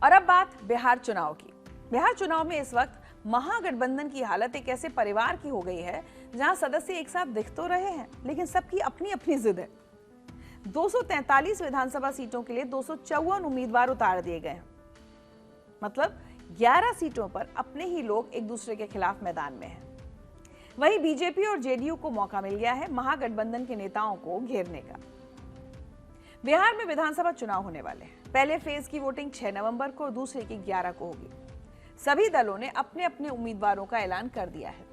और अब बात बिहार चुनाव की। बिहार चुनाव में इस वक्त महागठबंधन की हालत एक ऐसे परिवार की हो गई है जहां सदस्य एक साथ दिख तो रहे हैं लेकिन सबकी अपनी अपनी जिद है। 243 विधानसभा सीटों के लिए 254 उम्मीदवार उतार दिए गए हैं। मतलब 11 सीटों पर अपने ही लोग एक दूसरे के खिलाफ मैदान में हैं। वहीं बीजेपी और जेडीयू को मौका मिल गया है महागठबंधन के नेताओं को घेरने का। बिहार में विधानसभा चुनाव होने वाले हैं। पहले फेज की वोटिंग 6 नवंबर को और दूसरे की 11 को होगी। सभी दलों ने अपने अपने उम्मीदवारों का ऐलान कर दिया है।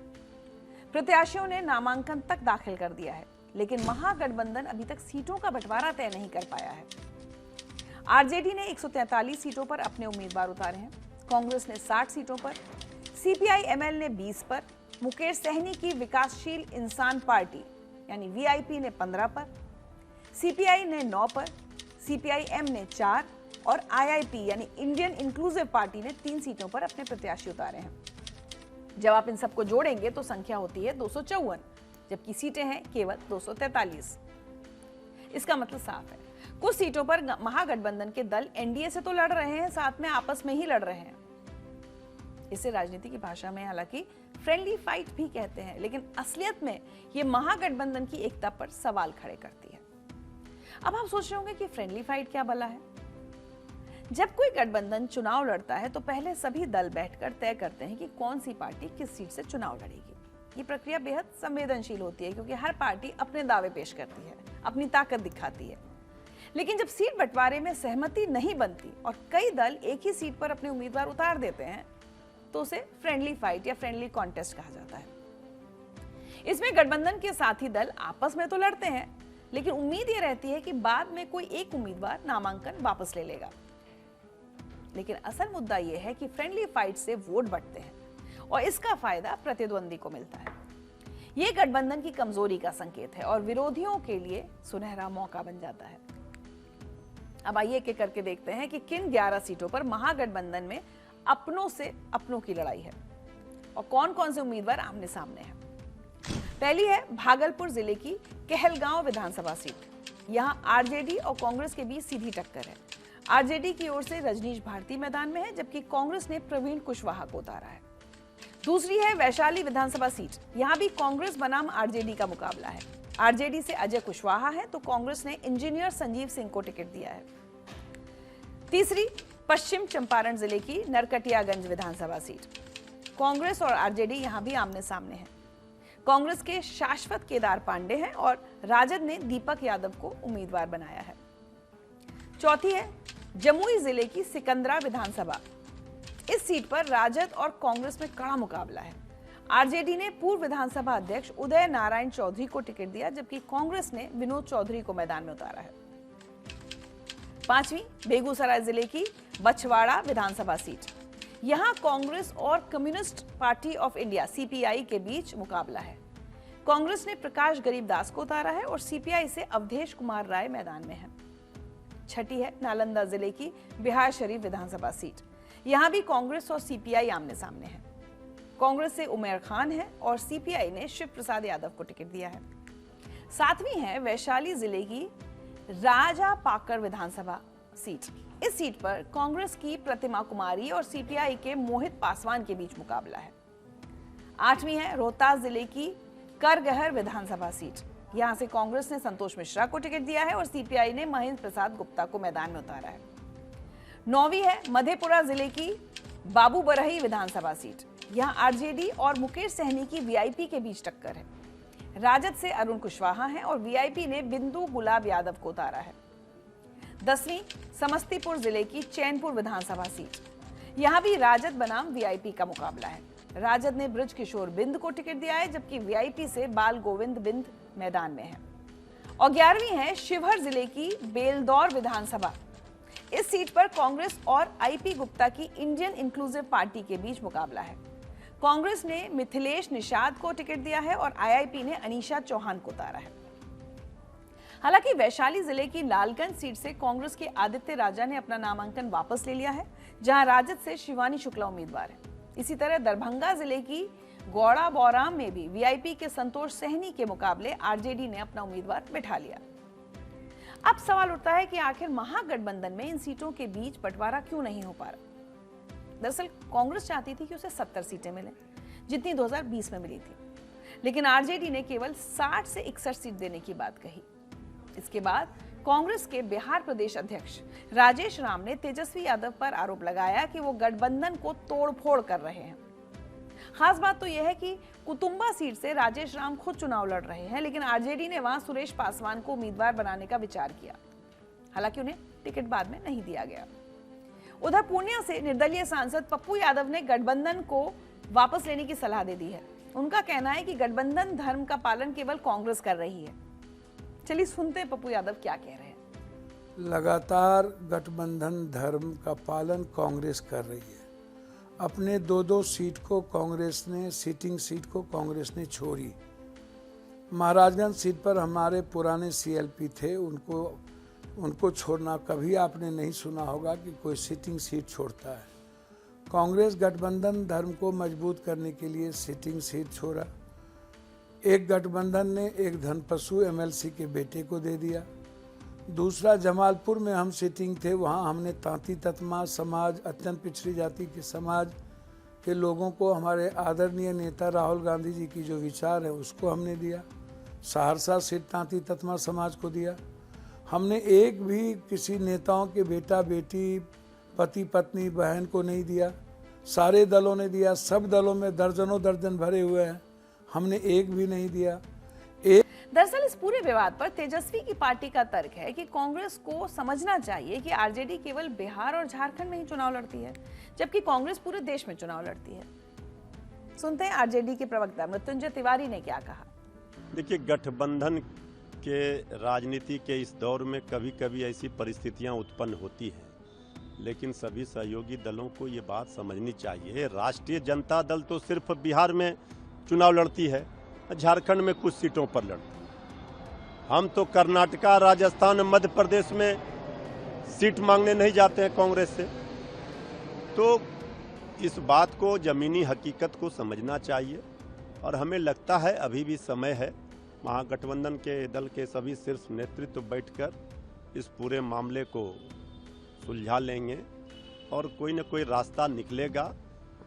प्रत्याशियों ने नामांकन तक दाखिल कर दिया है, लेकिन महागठबंधन अभी तक सीटों का बंटवारा तय नहीं कर पाया है। आरजेडी ने 143 सीटों पर अपने उम्मीदवार उतारे हैं। कांग्रेस ने 60 सीटों पर, सीपीआई-एमएल ने 20 पर, मुकेश सहनी की विकासशील इंसान पार्टी यानी वीआईपी ने 15 पर, सीपीआई ने 9 पर, सीपीआई-एम ने 4 और आईआईपी यानी इंडियन इंक्लूसिव पार्टी ने 3 सीटों पर अपने प्रत्याशी उतारे हैं। जब आप इन सबको जोड़ेंगे तो संख्या होती है 254, जबकि सीटें हैं केवल 243। इसका मतलब साफ है, कुछ सीटों पर महागठबंधन के दल एनडीए से तो लड़ रहे हैं, साथ में आपस में ही लड़ रहे हैं। इसे राजनीति की भाषा में हालांकि फ्रेंडली फाइट भी कहते हैं, लेकिन असलियत में ये महागठबंधन की एकता पर सवाल खड़े करती है। अब आप सोच रहे होंगे कि फ्रेंडली फाइट क्या भला है। जब कोई गठबंधन चुनाव लड़ता है तो पहले सभी दल बैठकर तय करते हैं कि कौन सी पार्टी किस सीट से चुनाव लड़ेगी। ये प्रक्रिया बेहद संवेदनशील होती है क्योंकि हर पार्टी अपने दावे पेश करती है, अपनी ताकत दिखाती है। लेकिन जब सीट बंटवारे में सहमति नहीं बनती और कई दल एक ही सीट पर अपने उम्मीदवार उतार देते हैं तो उसे फ्रेंडली फाइट या फ्रेंडली कॉन्टेस्ट कहा जाता है। इसमें गठबंधन के साथी दल आपस में तो लड़ते हैं, लेकिन उम्मीद ये रहती है कि बाद में कोई एक उम्मीदवार नामांकन वापस ले लेगा। लेकिन असल मुद्दा यह है कि फ्रेंडली फाइट से वोट बढ़ते हैं और इसका फायदा प्रतिद्वंदी को मिलता है। यह गठबंधन की कमजोरी का संकेत है और विरोधियों के लिए सुनहरा मौका बन जाता है। अब आइए एक एक करके देखते हैं कि किन 11 सीटों पर महागठबंधन में अपनों से अपनों की लड़ाई है और कौन कौन से उम्मीदवार आमने सामने हैं। पहली है भागलपुर जिले की कहलगांव विधानसभा सीट। यहां आरजेडी और कांग्रेस के बीच सीधी टक्कर है। आरजेडी की ओर से रजनीश भारती मैदान में है, जबकि कांग्रेस ने प्रवीण कुशवाहा को उतारा है। दूसरी है वैशाली विधानसभा सीट। यहां भी कांग्रेस बनाम आरजेडी का मुकाबला है। आरजेडी से अजय कुशवाहा है तो कांग्रेस ने इंजीनियर संजीव सिंह को टिकट दिया है। तीसरी पश्चिम चंपारण जिले की नरकटियागंज विधानसभा सीट। कांग्रेस और आरजेडी यहां भी आमने सामने है। कांग्रेस के शाश्वत केदार पांडे हैं और राजद ने दीपक यादव को उम्मीदवार बनाया है। चौथी है जमुई जिले की सिकंदरा विधानसभा। इस सीट पर राजद और कांग्रेस में कड़ा मुकाबला है। आरजेडी ने पूर्व विधानसभा अध्यक्ष उदय नारायण चौधरी को टिकट दिया, जबकि कांग्रेस ने विनोद चौधरी को मैदान में उतारा है। पांचवी बेगूसराय जिले की बछवाड़ा विधानसभा सीट। यहां कांग्रेस और communist party of India CPI के बीच मुकाबला है। कांग्रेस ने प्रकाश गरीबदास को उतारा है और सीपीआई से अवधेश कुमार राय मैदान में है। छठी है नालंदा जिले की बिहार शरीफ विधानसभा सीट। यहां भी कांग्रेस और सीपीआई आमने सामने है। कांग्रेस से उमर खान है और सीपीआई ने शिव प्रसाद यादव को टिकट दिया है। सातवीं है वैशाली जिले की राजा पाकर विधानसभा सीट। इस सीट पर कांग्रेस की प्रतिमा कुमारी और सीपीआई के मोहित पासवान के बीच मुकाबला है। आठवीं है रोहतास जिले की करगहर विधानसभा सीट। यहां से कांग्रेस ने संतोष मिश्रा को टिकट दिया है और सीपीआई ने महेंद्र प्रसाद गुप्ता को मैदान में उतारा है। नौवीं है मधेपुरा जिले की बाबूबरही विधानसभा सीट। यहां आरजेडी और मुकेश सहनी की वीआईपी के बीच टक्कर है। राजद से अरुण कुशवाहा हैं और वीआईपी ने बिंदु गुलाब यादव को उतारा है। 10वीं समस्तीपुर जिले की चैनपुर विधानसभा सीट। यहां भी राजद बनाम वीआईपी का मुकाबला है। राजद ने ब्रज किशोर बिंद को टिकट दिया है, जबकि वीआईपी से बाल गोविंद बिंद मैदान में है। और 11वीं है शिवहर जिले की बेलदौर विधानसभा। इस सीट पर कांग्रेस और आईपी गुप्ता की इंडियन इंक्लूसिव पार्टी के बीच मुकाबला है। कांग्रेस ने मिथिलेश निषाद को टिकट दिया है और आईआईपी ने अनीशा चौहान को उतारा है। हालांकि वैशाली जिले की लालगंज सीट से कांग्रेस के आदित्य राजा ने अपना नामांकन वापस ले लिया है, जहां राजद से शिवानी शुक्ला उम्मीदवार है। इसी तरह दरभंगा जिले की गौड़ा बौराम में भी वीआईपी के संतोष सहनी के मुकाबले आरजेडी ने अपना उम्मीदवार बिठा लिया। अब सवाल उठता है कि आखिर महागठबंधन में इन सीटों के बीच बंटवारा क्यों नहीं हो पा रहा। दरअसल कांग्रेस चाहती थी कि उसे 70 सीटें मिलें, जितनी 2020 में मिली थी, लेकिन आरजेडी ने केवल 60 से 61 सीट देने की बात कही। इसके बाद कांग्रेस के बिहार प्रदेश अध्यक्ष राजेश राम ने तेजस्वी यादव पर आरोप लगाया कि वो गठबंधन को तोड़फोड़ कर रहे हैं। खास बात तो यह है कि कुतुंबा सीट से राजेश राम खुद चुनाव लड़ रहे हैं, लेकिन आरजेडी ने वहां सुरेश पासवान को उम्मीदवार बनाने का विचार किया। हालांकि उन्हें टिकट बाद में नहीं दिया गया। उधर पूर्णिया से निर्दलीय सांसद पप्पू यादव ने गठबंधन को वापस लेने की सलाह दे दी है। उनका कहना है कि गठबंधन धर्म का पालन केवल कांग्रेस कर रही है। चलिए सुनते हैं पप्पू यादव क्या कह रहे हैं। लगातार गठबंधन धर्म का पालन कांग्रेस कर रही है। अपने 2-2 सीट को कांग्रेस ने, सीटिंग सीट को कांग्रेस ने छोड़ी। महाराजगंज सीट पर हमारे पुराने सीएलपी थे, उनको छोड़ना कभी आपने नहीं सुना होगा कि कोई सीटिंग सीट छोड़ता है। कांग्रेस गठबंधन धर्म को मजबूत करने के लिए सीटिंग सीट छोड़ा। एक गठबंधन ने एक धनपशु एमएलसी के बेटे को दे दिया। दूसरा, जमालपुर में हम सीटिंग थे, वहाँ हमने तांती ततमा समाज, अत्यंत पिछड़ी जाति के समाज के लोगों को, हमारे आदरणीय नेता राहुल गांधी जी की जो विचार है उसको हमने दिया। सहरसा सीट तांती ततमा समाज को दिया। हमने एक भी किसी नेताओं के बेटा बेटी, पति पत्नी, बहन को नहीं दिया। सारे दलों ने दिया। सब दलों में दर्जनों दर्जन भरे हुए हैं, हमने एक भी नहीं दिया। दरअसल इस पूरे विवाद पर तेजस्वी की पार्टी का तर्क है कि कांग्रेस को समझना चाहिए कि आरजेडी केवल बिहार और झारखंड में ही चुनाव लड़ती है, जबकि कांग्रेस पूरे देश में चुनाव लड़ती है। सुनते हैं आरजेडी के प्रवक्ता मृत्युंजय तिवारी ने क्या कहा। देखिए, गठबंधन के राजनीति के इस दौर में कभी कभी ऐसी परिस्थितियां उत्पन्न होती हैं, लेकिन सभी सहयोगी दलों को ये बात समझनी चाहिए। राष्ट्रीय जनता दल तो सिर्फ बिहार में चुनाव लड़ती है, झारखंड में कुछ सीटों पर लड़ती है। हम तो कर्नाटका, राजस्थान, मध्य प्रदेश में सीट मांगने नहीं जाते हैं कांग्रेस से। तो इस बात को, जमीनी हकीकत को समझना चाहिए और हमें लगता है अभी भी समय है। महागठबंधन के दल के सभी शीर्ष नेतृत्व बैठकर इस पूरे मामले को सुलझा लेंगे और कोई न कोई रास्ता निकलेगा।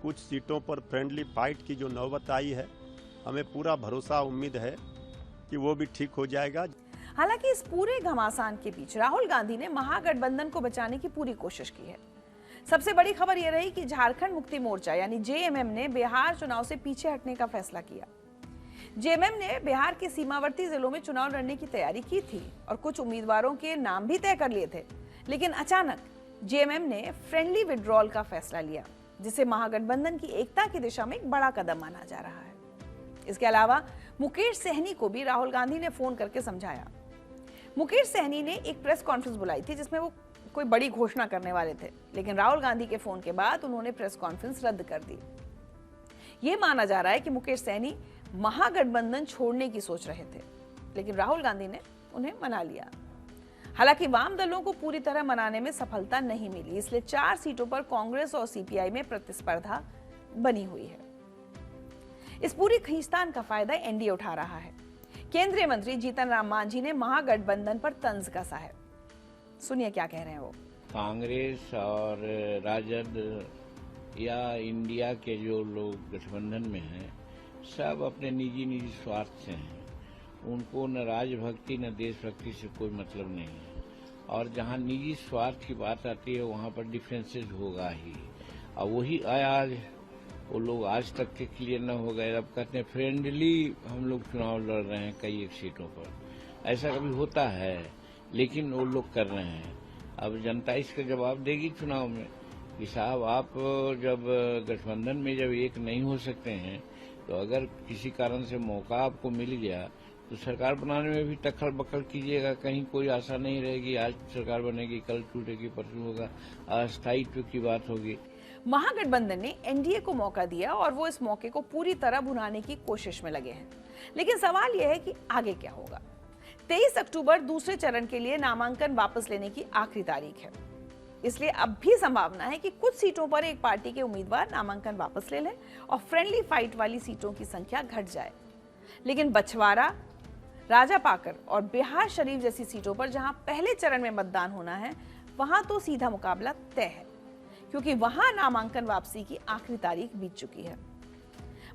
कुछ सीटों पर फ्रेंडली फाइट की जो नौबत आई है, हमें पूरा भरोसा, उम्मीद है कि वो भी ठीक हो जाएगा। हालांकि इस पूरे घमासान के बीच राहुल गांधी ने महागठबंधन को बचाने की पूरी कोशिश की है। सबसे बड़ी खबर यह रही कि झारखंड मुक्ति मोर्चा यानी जेएमएम ने बिहार चुनाव से पीछे हटने का फैसला किया। जेएमएम ने बिहार के सीमावर्ती जिलों में चुनाव लड़ने की तैयारी की थी और कुछ उम्मीदवारों के नाम भी तय कर लिए थे, लेकिन अचानक जेएमएम ने फ्रेंडली विड्रॉल का फैसला लिया, जिसे महागठबंधन की एकता की दिशा में एक बड़ा कदम माना जा रहा है। इसके अलावा मुकेश सहनी को भी राहुल गांधी ने फोन करके समझाया। मुकेश सहनी ने एक प्रेस कॉन्फ्रेंस बुलाई थी जिसमें वो कोई बड़ी घोषणा करने वाले थे, लेकिन राहुल गांधी के फोन के बाद उन्होंने प्रेस कॉन्फ्रेंस रद्द कर दी। ये माना जा रहा है कि मुकेश सहनी महागठबंधन छोड़ने की सोच रहे थे, लेकिन राहुल गांधी ने उन्हें मना लिया। हालांकि वाम दलों को पूरी तरह मनाने में सफलता नहीं मिली, इसलिए 4 सीटों पर कांग्रेस और सीपीआई में प्रतिस्पर्धा बनी हुई है। इस पूरी खींचतान का फायदा एनडीए उठा रहा है। केंद्रीय मंत्री जीतन राम मांझी ने महागठबंधन पर तंज कसा है। सुनिए क्या कह रहे हैं वो। कांग्रेस और राजद या इंडिया के जो लोग गठबंधन में हैं, सब अपने निजी स्वार्थ से हैं। उनको न राजभक्ति न देशभक्ति से कोई मतलब नहीं है, और जहां निजी स्वार्थ की बात आती है वहां पर डिफरेंसेस होगा ही। और वही आज वो लोग आज तक के क्लियर न हो गए। अब कहते हैं फ्रेंडली हम लोग चुनाव लड़ रहे हैं कई एक सीटों पर। ऐसा कभी होता है, लेकिन वो लोग कर रहे हैं। अब जनता इसका जवाब देगी चुनाव में कि साहब, आप जब गठबंधन में जब एक नहीं हो सकते हैं, तो अगर किसी कारण से मौका आपको मिल गया तो सरकार बनाने में भी टक्कर बक्कर कीजिएगा। कहीं कोई आशा नहीं रहेगी आज सरकार बनेगी, कल टूटेगी, परसों होगा, अस्थायित्व की बात होगी। महागठबंधन ने एनडीए को मौका दिया और वो इस मौके को पूरी तरह भुनाने की कोशिश में लगे हैं, लेकिन सवाल यह है कि आगे क्या होगा। 23 अक्टूबर दूसरे चरण के लिए नामांकन वापस लेने की आखिरी तारीख है, इसलिए अब भी संभावना है कि कुछ सीटों पर एक पार्टी के उम्मीदवार नामांकन वापस ले लें और फ्रेंडली फाइट वाली सीटों की संख्या घट जाए। लेकिन बछवाड़ा राजापाकर और बिहार शरीफ जैसी सीटों पर जहां पहले चरण में मतदान होना है, वहां तो सीधा मुकाबला तय है, क्योंकि वहां नामांकन वापसी की आखिरी तारीख बीत चुकी है।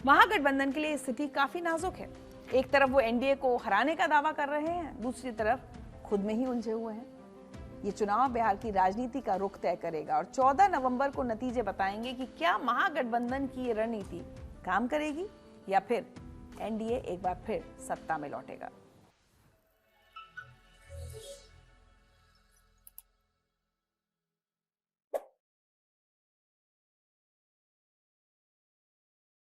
महागठबंधन के लिए स्थिति काफी नाजुक है। एक तरफ वो एनडीए को हराने का दावा कर रहे हैं, दूसरी तरफ खुद में ही उलझे हुए हैं। ये चुनाव बिहार की राजनीति का रुख तय करेगा और 14 नवंबर को नतीजे बताएंगे कि क्या महागठबंधन की ये रणनीति काम करेगी या फिर एनडीए एक बार फिर सत्ता में लौटेगा।